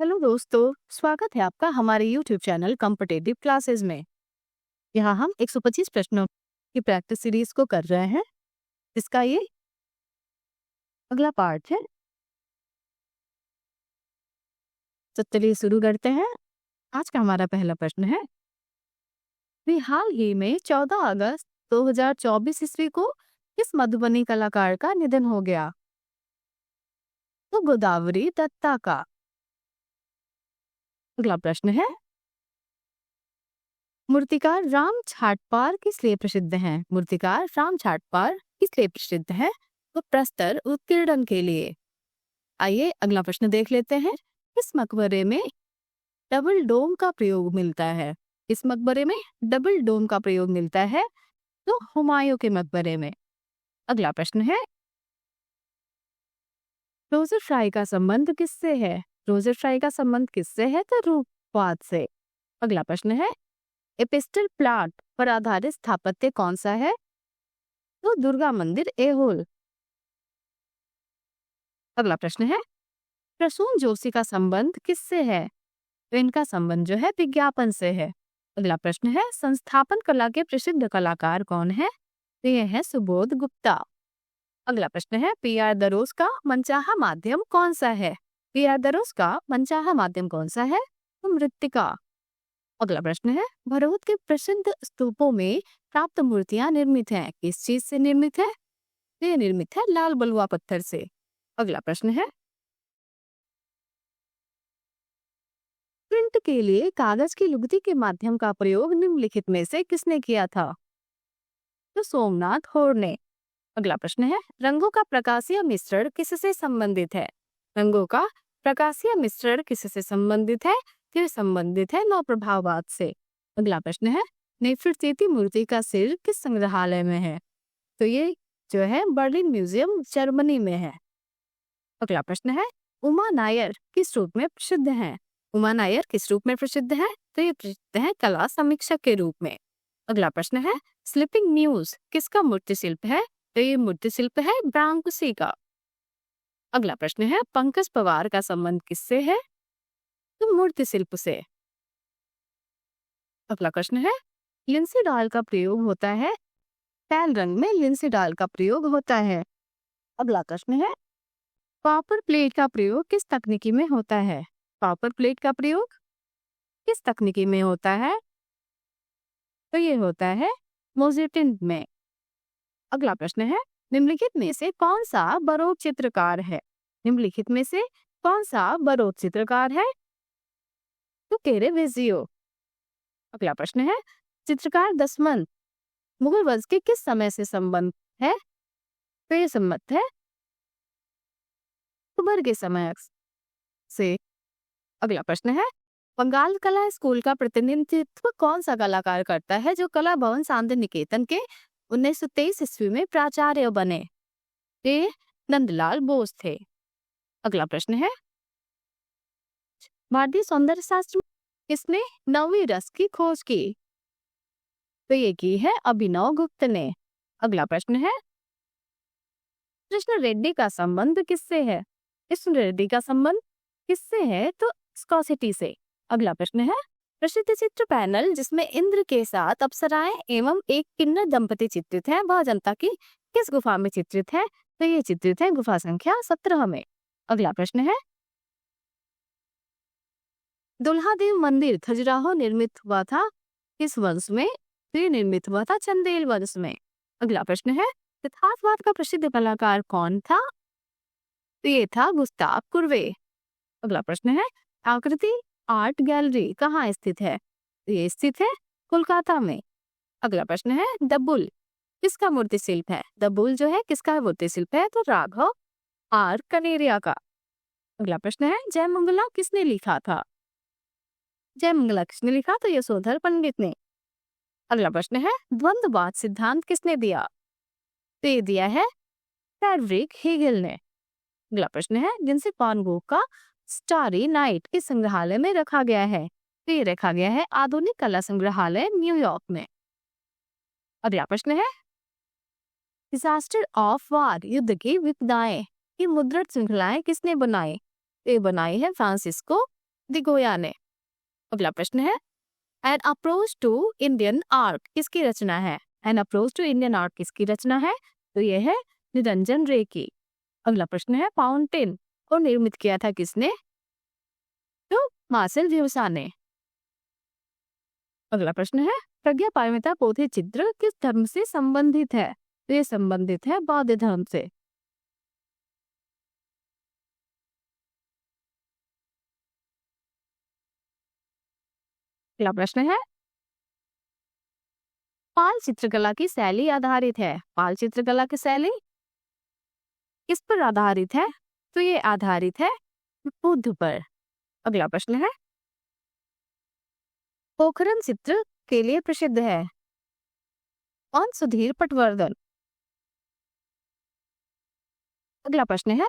Hello दोस्तों, स्वागत है आपका हमारे YouTube चैनल कॉम्पिटिटिव क्लासेस में। यहाँ हम 125 प्रश्नों की प्रैक्टिस सीरीज को कर रहे हैं। इसका ये अगला पार्ट है। तो चलिए शुरू करते हैं। आज का हमारा पहला प्रश्न है, हाल ही में 14 अगस्त 2024 ईस्वी को किस मधुबनी कलाकार का निधन हो गया? तो गोदावरी दत्ता का। अगला प्रश्न है, मूर्तिकार राम छाटपार किस लिए प्रसिद्ध हैं? मूर्तिकार राम छाटपार किस लिए प्रसिद्ध हैं? तो प्रस्तर उत्कीर्णन के लिए। आइए अगला प्रश्न देख लेते हैं। इस मकबरे में डबल डोम का प्रयोग मिलता है? इस मकबरे में डबल डोम का प्रयोग मिलता है तो हुमायूं के मकबरे में। अगला प्रश्न है, रोजर फ्राई का संबंध किससे है? रोजर फ्राई का संबंध किससे है? तो रूपवाद से। अगला प्रश्न है, एपिस्टल प्लाट पर आधारित स्थापत्य कौन सा है? तो दुर्गा मंदिर ऐहोल। अगला प्रश्न है, प्रसून जोशी का संबंध किससे है? तो इनका संबंध जो है विज्ञापन से है। अगला प्रश्न है, संस्थापन कला के प्रसिद्ध कलाकार कौन है? तो ये है सुबोध गुप्ता। अगला प्रश्न है, पीआर दरोज का मनचाहा माध्यम कौन सा है? पीआर दरोज का मनचाहा माध्यम कौन सा है? तो मृत्तिका। अगला प्रश्न है, भरूच के प्रसिद्ध स्तूपों में प्राप्त मूर्तियां निर्मित हैं, किस चीज से निर्मित है? ये निर्मित है लाल बलुआ पत्थर से। अगला प्रश्न है, प्रिंट के लिए कागज की लुगदी के माध्यम का प्रयोग निम्नलिखित में से किसने किया था? तो सोमनाथ होर ने। अगला प्रश्न है, रंगों का प्रकाशीय मिश्रण किससे संबंधित है? रंगों का प्रकाशीय मिश्रण किससे संबंधित है? तो संबंधित है नौ प्रभाववाद से। अगला प्रश्न है, नेफरतीति मूर्ति का सिर किस संग्रहालय में है? तो ये जो है बर्लिन म्यूजियम जर्मनी में है। अगला प्रश्न है, उमा नायर किस रूप में प्रसिद्ध हैं? उमा नायर किस रूप में प्रसिद्ध है? तो ये प्रसिद्ध है कला समीक्षक के रूप में। अगला प्रश्न है, स्लीपिंग न्यूज किसका मूर्ति शिल्प है? तो ये मूर्ति शिल्प है ब्रांकुसी का। अगला प्रश्न है, पंकज पवार का संबंध किससे है? तो मूर्ति शिल्प से। अगला प्रश्न है, लिंसी डाल का प्रयोग होता है? पैल रंग में लिंसी डाल का प्रयोग होता है। अगला प्रश्न है, कॉपर प्लेट का प्रयोग किस तकनीकी में होता है? कॉपर प्लेट का प्रयोग किस तकनीकी में होता है? तो ये होता है मोजेटिन में। अगला प्रश्न है, निम्नलिखित में से कौन सा बरोक चित्रकार है? निम्नलिखित में से कौन सा बरोक चित्रकार है? तो केरेवेजियो। अगला प्रश्न है, चित्रकार दसमन मुगल वंश के किस समय से संबंध है? तो ये संबंध है अकबर के समय से। अगला प्रश्न है, बंगाल कला स्कूल का प्रतिनिधित्व कौन सा कलाकार करता है जो कला भवन शांति निकेतन के 1923 ईस्वी में प्राचार्य बने? ये नंदलाल बोस थे। अगला प्रश्न है, भारतीय सौंदर्य शास्त्र में किसने नौवीं रस की खोज की? तो ये की है अभिनव गुप्त ने। अगला प्रश्न है, कृष्ण रेड्डी का संबंध किससे है? कृष्ण रेड्डी का संबंध किससे है? तो स्कॉसिटी से। अगला प्रश्न है, प्रसिद्ध चित्र पैनल जिसमें इंद्र के साथ अप्सराएं एवं एक किन्नर दंपति चित्रित है, वह जनता की किस गुफा में चित्रित है? तो ये चित्रित है गुफा संख्या 17 में। अगला प्रश्न है, दुल्हादेव मंदिर खजुराहो निर्मित हुआ था किस वंश में? तो ये निर्मित हुआ था चंदेल वंश में। अगला प्रश्न है, यथार्थवाद का प्रसिद्ध कलाकार कौन था? तो ये था गुस्ताव कुर्वे। अगला प्रश्न है, आकृति आर्ट गैलरी कहाँ स्थित है? तो ये स्थित है कोलकाता में। अगला प्रश्न है, द बुल किसका मूर्ति शिल्प है? द बुल जो है किसका मूर्ति शिल्प है? तो राघव आर कनेरिया का। अगला प्रश्न है, जयमंगला किसने लिखा था? जयमंगला किसने लिखा? तो यशोधर पंडित ने। अगला प्रश्न है, द्वंद्ववाद सिद्धांत किसने दिया? तो ये दिया है फ्रेडरिक हेगल ने। अगला प्रश्न है, जिनसे वान गोग का स्टारी नाइट किस संग्रहालय में रखा गया है? तो ये रखा गया है आधुनिक कला संग्रहालय न्यूयॉर्क में। अगला प्रश्न है, डिजास्टर ऑफ वार युद्ध की विपदाएं की मुद्रण श्रृंखलाएं किसने बनाई? तो ये बनाई है फ्रांसिस्को दिगोया ने। अगला प्रश्न है an approach to Indian art किसकी रचना है? An approach to Indian art किसकी रचना है? तो ये है निरंजन रे की। अगला प्रश्न है फाउंटेन को निर्मित किया था किसने? तो मार्सेल ड्यूसा ने। अगला प्रश्न है प्रज्ञा पारमिता पोथी चित्र किस धर्म से संबंधित है? तो ये संबंधित है बौद्ध धर्म से। अगला प्रश्न है पाल चित्रकला की शैली आधारित है। पाल चित्रकला की शैली किस पर आधारित है? तो ये आधारित है बुद्ध पर। अगला प्रश्न है पोखरन चित्र के लिए प्रसिद्ध है कौन? सुधीर पटवर्धन। अगला प्रश्न है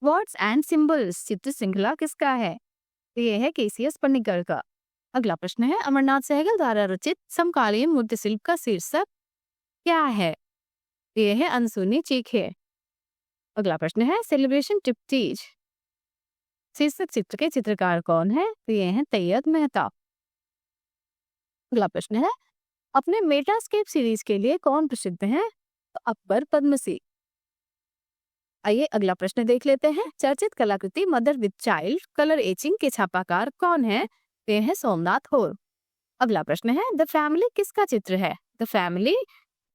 वर्ड्स एंड सिंबल्स चित्र श्रृंखला किसका है? तो ये है केसीएस पन्निकर का। अगला प्रश्न है अमरनाथ सहगल द्वारा रचित समकालीन मूर्ति शिल्प का शीर्षक क्या है? ये है अनसुनी चीखे। अगला प्रश्न है सेलिब्रेशन टिप्टीज शीर्षक चित्र के चित्रकार कौन है? तो ये है तैयब मेहता। अगला प्रश्न है अपने मेटास्केप सीरीज के लिए कौन प्रसिद्ध है? तो अकबर पद्मसी। आइए अगला प्रश्न देख लेते हैं चर्चित कलाकृति mother with child colour etching के छापाकार कौन है? ये है सोमनाथ होर। अगला प्रश्न है द फैमिली किसका चित्र है? द फैमिली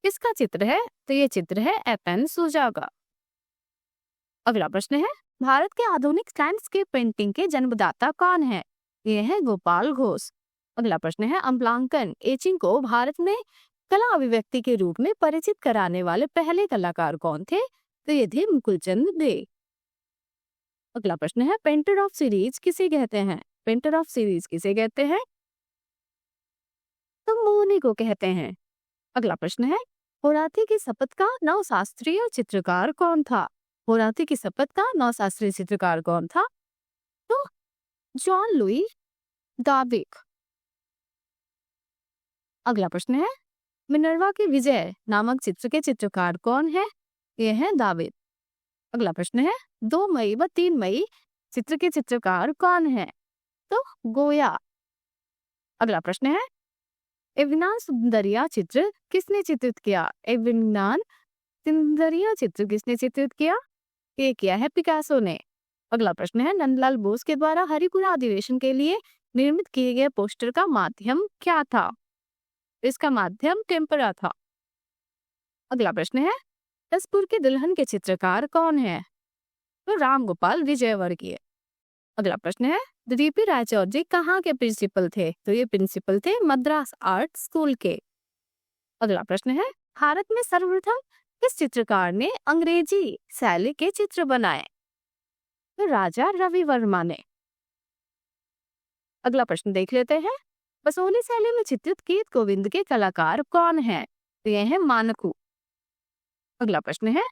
किसका चित्र है? तो ये चित्र है एपन सूजा का। अगला प्रश्न है भारत के आधुनिक लैंडस्केप पेंटिंग के जन्मदाता कौन है? ये है गोपाल घोष। अगला प्रश्न है अम्लांकन एचिंग को भारत में कला अभिव्यक्ति के रूप में परिचित कराने वाले पहले कलाकार कौन थे? तो ये थे मुकुलचंद डे। अगला प्रश्न है पेंटर ऑफ सीरीज किसे कहते हैं? पेंटर ऑफ सीरीज किसे कहते हैं? तो मोनी को कहते हैं। अगला प्रश्न है होराती की शपथ का नवशास्त्रीय चित्रकार कौन था? होराती की शपथ का नवशास्त्रीय चित्रकार कौन था? तो जॉन लुई दाविक। अगला प्रश्न है मिनर्वा की विजय नामक चित्र के चित्रकार कौन है? ये है दाविद। अगला प्रश्न है 2 मई व 3 मई चित्र के चित्रकार कौन है? तो गोया। अगला प्रश्न है एविनान सुंदरिया चित्र किसने चित्रित किया? एविनान सुंदरिया चित्र किसने चित्रित किया? ये किया है पिकासो ने। अगला प्रश्न है नंदलाल बोस के द्वारा हरिपुरा अधिवेशन के लिए निर्मित किए गए पोस्टर का माध्यम क्या था? इसका माध्यम टेम्परा था। अगला प्रश्न है तसपुर के दुल्हन के चित्रकार कौन है? तो राम गोपाल विजयवर्गीय। अगला प्रश्न है डीपी रायचौधरी कहाँ के प्रिंसिपल थे? तो ये प्रिंसिपल थे मद्रास आर्ट स्कूल के। अगला प्रश्न है भारत में सर्वप्रथम किस चित्रकार ने अंग्रेजी शैली के चित्र बनाए? तो राजा रवि वर्मा ने। अगला प्रश्न देख लेते हैं बसोली शैली में चित्रित गीत गोविंद के कलाकार कौन है? तो ये है मानकू। अगला प्रश्न है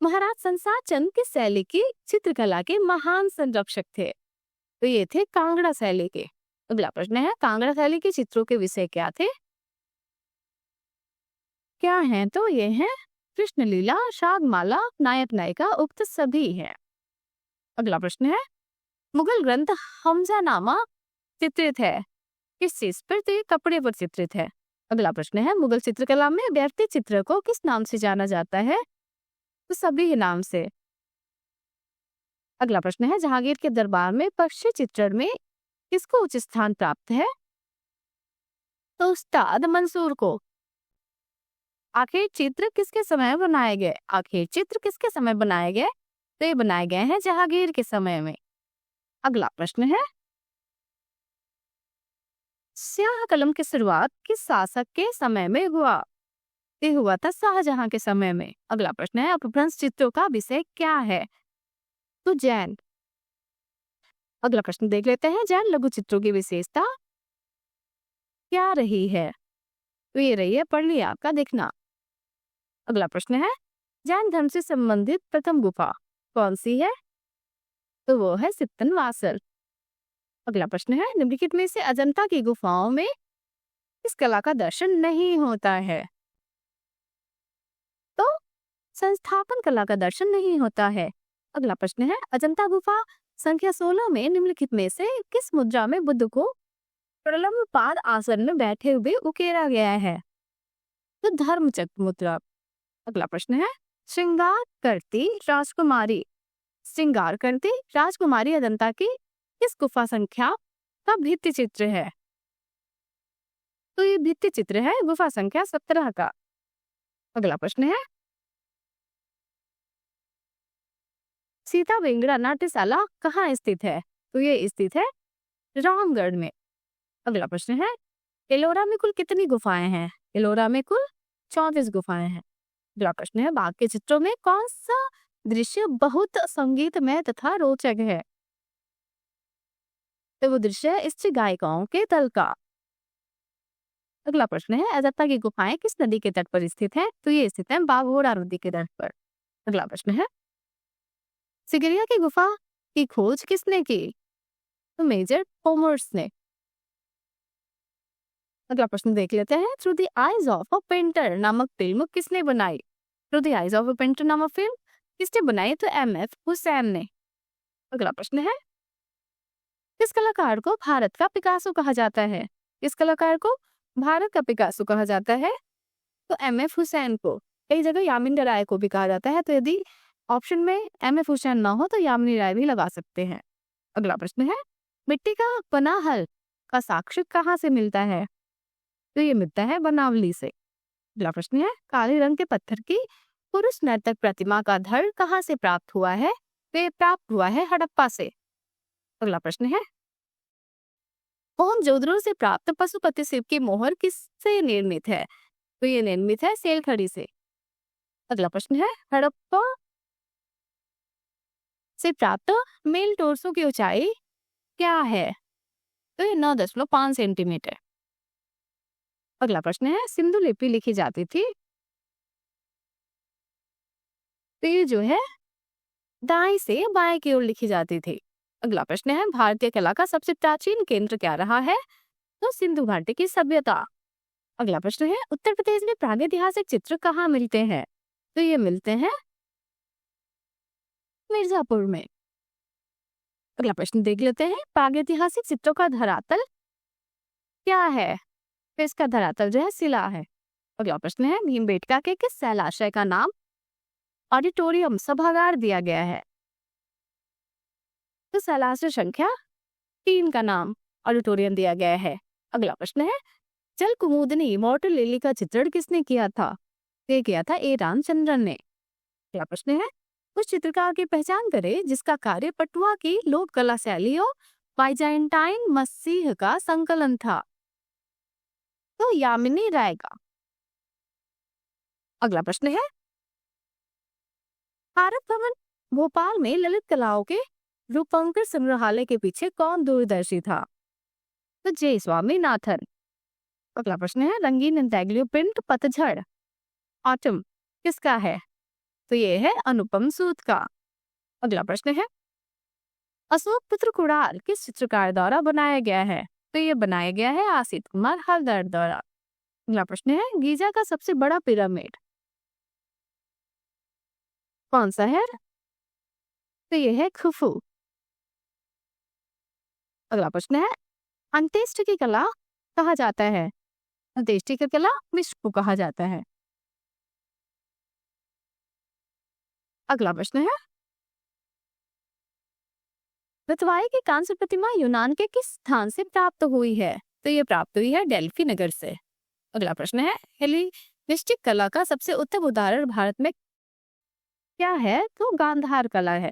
महाराज संसार चंद किस शैली की चित्रकला के महान संरक्षक थे? तो ये थे कांगड़ा शैली के। अगला प्रश्न है कांगड़ा शैली के चित्रों के विषय क्या थे? क्या है? तो ये है कृष्ण लीला शागमाला नायक नायिका उक्त सभी है। अगला प्रश्न है मुगल ग्रंथ हमजानामा चित्रित है किस चीज पर? तो ये कपड़े पर चित्रित है। अगला प्रश्न है मुगल चित्रकला में व्यक्ति चित्र को किस नाम से जाना जाता है? तो सभी नाम से। अगला प्रश्न है जहांगीर के दरबार में पक्षी चित्रण में किसको उच्च स्थान प्राप्त है? तो उस्ताद मंसूर को। आखिर चित्र किसके समय बनाए गए? आखिर चित्र किसके समय बनाए गए? तो ये बनाए गए हैं जहांगीर के समय में। अगला प्रश्न है स्याह कलम की शुरुआत किस शासक के समय में हुआ? ये हुआ था शाहजहां के समय में। अगला प्रश्न है अपभ्रंश चित्रों का विषय क्या है? तो जैन। अगला प्रश्न देख लेते हैं जैन लघु चित्रों की विशेषता क्या रही है? तो ये रही है पढ़ लिया आपका देखना। अगला प्रश्न है जैन धर्म से संबंधित प्रथम गुफा कौन सी है? तो वो है सित्तन वासल। अगला प्रश्न है निम्नलिखित में से अजंता की गुफाओं में किस कला का दर्शन नहीं होता है? तो संस्थापन कला का दर्शन नहीं होता है। अगला प्रश्न है, अजंता गुफा संख्या 16 में निम्नलिखित में से किस मुद्रा में बुद्ध को प्रलम्ब पाद आसन में बैठे हुए उकेरा गया है? तो धर्मचक्र मुद्रा। अगला प्रश्न है, श्रृंगार करती राजकुमारी अजंता की किस गुफा संख्या का भित्ति चित्र है? तो ये भित्ति चित्र है गुफा संख्या 17 का। अगला प्रश्न है, सीता वेंगड़ा नाट्यशाला कहाँ स्थित है? तो ये स्थित है रामगढ़ में। अगला प्रश्न है, एलोरा में कुल कितनी गुफाएं हैं? एलोरा में कुल 34 गुफाएं हैं। अगला प्रश्न है, बाघ के चित्रों में कौन सा दृश्य बहुत संगीतमय तथा रोचक है? तो वो दृश्य है स्त्री गायिकाओं के दल का। अगला प्रश्न है, अजंता की गुफाएं किस नदी के तट पर स्थित है? तो ये स्थित है बाघोड़ा नदी के तट पर। अगला प्रश्न है, सिगरिया की गुफा की खोज किसने की? तो मेजर कॉमर्स ने। अगला प्रश्न देख लेते हैं, through the eyes of a painter नामक फिल्म किसने बनाई? Through the eyes of a painter नामक फिल्म किसने बनाई? तो एमएफ हुसैन ने। अगला प्रश्न है, किस कलाकार को भारत का पिकासो कहा जाता है? किस कलाकार को भारत का पिकासो कहा जाता है? तो एमएफ हुसैन को। कई जगह यामिनी राय को भी कहा जाता है, तो यदि ऑप्शन में एमएफ हुसैन ना हो तो यामिनी राय भी लगा सकते हैं। अगला प्रश्न है, मिट्टी का बना हल का साक्ष्य कहाँ से मिलता है? तो ये मिलता है बनावली से। अगला प्रश्न है, काले रंग के पत्थर की पुरुष नर्तक प्रतिमा का धड़ कहाँ से प्राप्त हुआ है? तो ये प्राप्त हुआ है हड़प्पा से। अगला प्रश्न है, मोहनजोदड़ो से प्राप्त पशुपति शिव की मोहर किससे निर्मित है? तो ये निर्मित है सेलखड़ी से। अगला प्रश्न है, हड़प्पा से प्राप्त मेल टोरसो की ऊंचाई क्या है? तो ये 9.5 सेंटीमीटर। अगला प्रश्न है, सिंधु लिपि लिखी जाती थी तो ये जो है दाएं से बाएं की ओर लिखी जाती थी। अगला प्रश्न है, भारतीय कला का सबसे प्राचीन केंद्र क्या रहा है? तो सिंधु घाटी की सभ्यता। अगला प्रश्न है, उत्तर प्रदेश में प्रागैतिहासिक चित्र कहाँ मिलते हैं? तो ये मिलते हैं मिर्जापुर में। अगला प्रश्न देख लेते हैं, प्रागैतिहासिक चित्रों का धरातल क्या है? तो इसका धरातल जो है शिला है। अगला प्रश्न है, भीमबेटका के किस शैलाशय का नाम ऑडिटोरियम सभागार दिया गया है? तो शैलाशय संख्या 3 का नाम ऑडिटोरियम दिया गया है। अगला प्रश्न है, जल कुमुदनी मॉर्टल लिली का चित्रण किसने किया था? ये किया था ए रामचंद्रन ने। अगला प्रश्न है, उस चित्रकार की पहचान करें जिसका कार्य पटुआ की लोक कला शैलियों बाइजेंटाइन मसीह का संकलन था। तो यामिनी राय का। अगला प्रश्न है, भारत भवन भोपाल में ललित कलाओं के रूपांकर संग्रहालय के पीछे कौन दूरदर्शी था? तो जे स्वामीनाथन। अगला प्रश्न है, रंगीन इंताग्लियो प्रिंट पतझड़ ऑटम किसका है? तो ये है अनुपम सूद का। अगला प्रश्न है, अशोक पुत्र कुड़ाल किस चित्रकार द्वारा बनाया गया है? तो ये बनाया गया है आसित कुमार हलदर द्वारा। अगला प्रश्न है, गीजा का सबसे बड़ा पिरामिड कौन सा है? तो ये है खुफू। अगला प्रश्न है, अंत्येष्टि की कला कहा जाता है? अंत्येष्टि की कला मिश्र को कहा जाता है। अगला प्रश्न है, रतवाई की कांस्य प्रतिमा यूनान के किस स्थान से प्राप्त हुई है? तो ये प्राप्त हुई है डेल्फी नगर से। अगला प्रश्न है, हेलेनिस्टिक कला का सबसे उत्तम उदाहरण भारत में क्या है? तो गांधार कला है।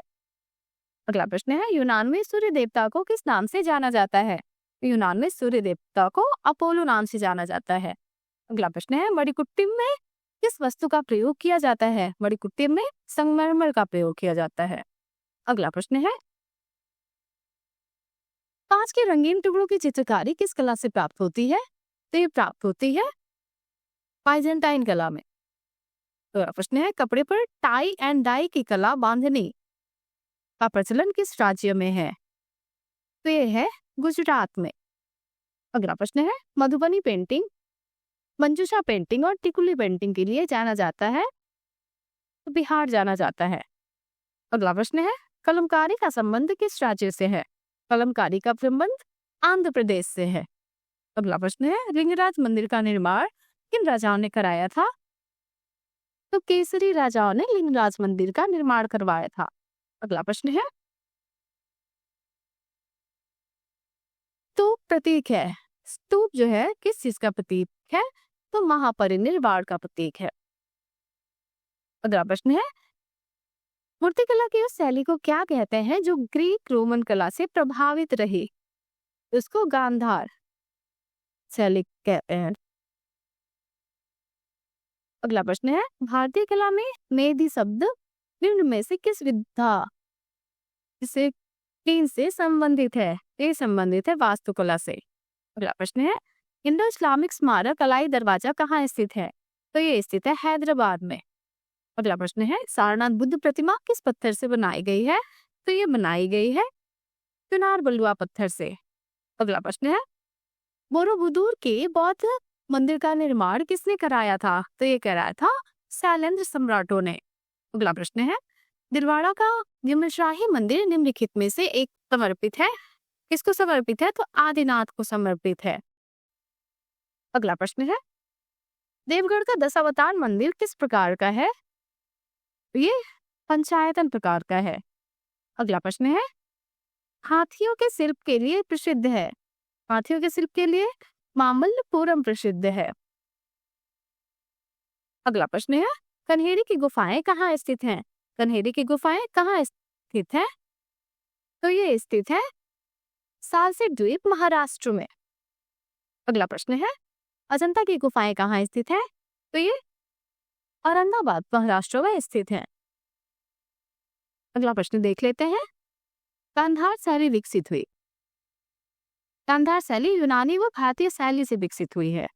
अगला प्रश्न है, यूनान में सूर्य देवता को किस नाम से जाना जाता है? यूनान में सूर्य देवता को अपोलो नाम से जाना जाता है। अगला प्रश्न है, मणिकुट्टिम में किस वस्तु का प्रयोग किया जाता है? मणिकुट्टिम में संगमरमर का प्रयोग किया जाता है। अगला प्रश्न है, कांच के रंगीन टुकड़ों की चित्रकारी किस कला से प्राप्त होती है? तो ये प्राप्त होती है बाइजेंटाइन कला में। अगला प्रश्न है, कपड़े पर टाई एंड डाई की कला बांधनी का प्रचलन किस राज्य में है? तो ये है गुजरात में। अगला प्रश्न है, मधुबनी पेंटिंग, मंजूषा पेंटिंग और टिकुली पेंटिंग के लिए जाना जाता है तो बिहार जाना जाता है। अगला प्रश्न है, कलमकारी का संबंध किस राज्य से है? कलमकारी का संबंध आंध्र प्रदेश से है। अगला प्रश्न है, लिंगराज मंदिर का निर्माण किन राजाओं ने कराया था? तो केसरी राजाओं ने लिंगराज मंदिर का निर्माण करवाया था। अगला प्रश्न है, स्तूप प्रतीक है। स्तूप जो है किस चीज का प्रतीक है? तो महापरिनिर्वाण का प्रतीक है। अगला प्रश्न है, मूर्तिकला की उस शैली को क्या कहते हैं जो ग्रीक रोमन कला से प्रभावित रही? उसको गांधार शैली कहते हैं। अगला प्रश्न है, भारतीय कला में मेहंदी शब्द निम्न में से किस विधा से तीन से संबंधित है? ये संबंधित है वास्तुकला से। अगला प्रश्न है, इंडो इस्लामिक स्मारक अलाई दरवाजा कहाँ स्थित है? तो ये स्थित है हैदराबाद में। अगला प्रश्न है, सारनाथ बुद्ध प्रतिमा किस पत्थर से बनाई गई है? तो ये बनाई गई है चुनार बलुआ पत्थर से। अगला प्रश्न है, बोरोबुदुर के बौद्ध मंदिर का निर्माण किसने कराया था? तो ये कराया था शैलेंद्र सम्राटों ने। अगला प्रश्न है, दिलवाड़ा का निम्नशाही मंदिर निम्नलिखित में से एक समर्पित है। किसको समर्पित है? तो आदिनाथ को समर्पित है। अगला प्रश्न है, देवगढ़ का दशावतार मंदिर किस प्रकार का है? ये पंचायतन प्रकार का है। अगला प्रश्न है, हाथियों के शिल्प के लिए प्रसिद्ध है। हाथियों के शिल्प के लिए मामल्लपुरम प्रसिद्ध है। अगला प्रश्न है, कन्हेरी की गुफाएं कहाँ स्थित हैं? कन्हेरी की गुफाएं कहाँ स्थित हैं? तो ये स्थित है सालसेट द्वीप महाराष्ट्र में। अगला प्रश्न है, अजंता की गुफाएं कहाँ स्थित हैं? तो ये औरंगाबाद महाराष्ट्र में स्थित है। अगला प्रश्न देख लेते हैं, गांधार शैली विकसित हुई। गांधार शैली यूनानी व भारतीय शैली से विकसित हुई है।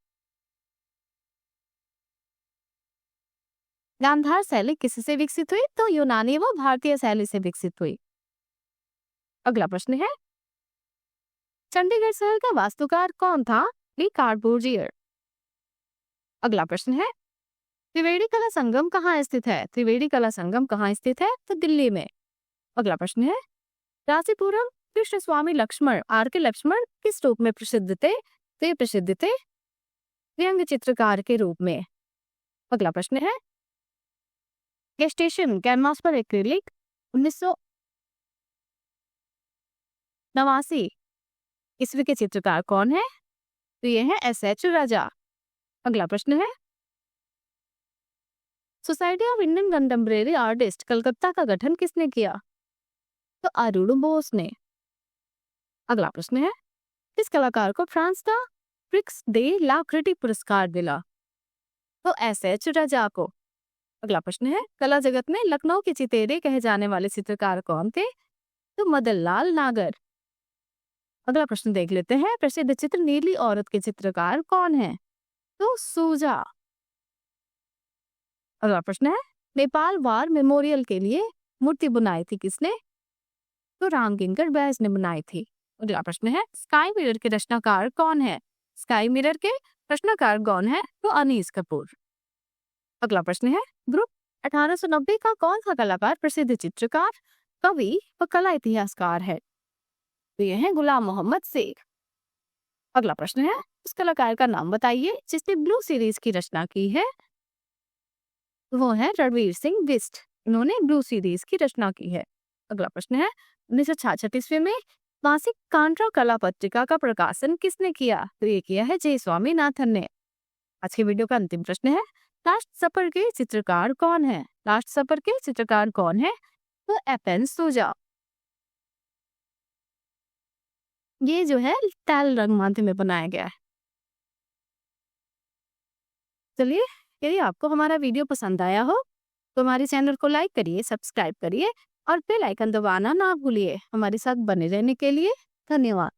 गांधार शैली किससे विकसित हुई? तो यूनानी व भारतीय शैली से विकसित हुई। अगला प्रश्न है, चंडीगढ़ शहर का वास्तुकार कौन था? ली कॉर्बूजियर। अगला प्रश्न है, त्रिवेणी कला संगम कहाँ स्थित है? त्रिवेणी कला संगम कहाँ स्थित है? तो दिल्ली में। अगला प्रश्न है, रासीपुरम कृष्ण स्वामी लक्ष्मण आर के लक्ष्मण किस रूप में प्रसिद्ध थे? तो ये प्रसिद्ध थे व्यंग्य चित्रकार के रूप में। अगला प्रश्न है, गेस्टेशन कैनवास पर एक्रिलिक 1989 ईस्वी के चित्रकार कौन है? तो ये है एस.एच. राजा। अगला प्रश्न है, society of Indian contemporary artist Calcutta का गठन किसने किया? तो अरुण बोस ने। अगला प्रश्न है, किस कलाकार को फ्रांस का प्रिक्स दे ला क्रिटिक पुरस्कार दिला? तो एस.एच. राजा को। अगला प्रश्न है, कला जगत में लखनऊ के चितेरे कहे जाने वाले चित्रकार कौन थे? तो मदन लाल नागर। अगला प्रश्न देख लेते हैं, प्रसिद्ध चित्र नीली औरत के चित्रकार कौन है? तो सूजा। अगला प्रश्न है, नेपाल वार मेमोरियल के लिए मूर्ति बनाई थी किसने? तो रामकिंकर बैस ने बनाई थी। अगला प्रश्न है, स्काई मिरर के रचनाकार कौन है? स्काई मिरर के रचनाकार कौन है? तो अनीस कपूर। अगला प्रश्न है, ग्रुप 1890 का कौन सा कलाकार प्रसिद्ध चित्रकार, कवि व कला इतिहासकार है? तो यह है गुलाम मोहम्मद शेख। अगला प्रश्न है, उस कलाकार का नाम बताइए जिसने ब्लू सीरीज की रचना की है। वो है रणवीर सिंह बिस्ट। इन्होंने ब्लू सीरीज की रचना की है। अगला प्रश्न है, 1966 ईस्वी में मासिक कांट्रा कला पत्रिका का प्रकाशन किसने किया? तो ये किया है जे स्वामीनाथन ने। आज की वीडियो का अंतिम प्रश्न है, लास्ट सपर के चित्रकार कौन है? लास्ट सपर के चित्रकार कौन है? तो एफएन सूजा। ये जो है तैल रंग माध्यम में बनाया गया है। चलिए, यदि आपको हमारा वीडियो पसंद आया हो तो हमारे चैनल को लाइक करिए, सब्सक्राइब करिए और बेल आइकन दबाना ना भूलिए। हमारे साथ बने रहने के लिए धन्यवाद।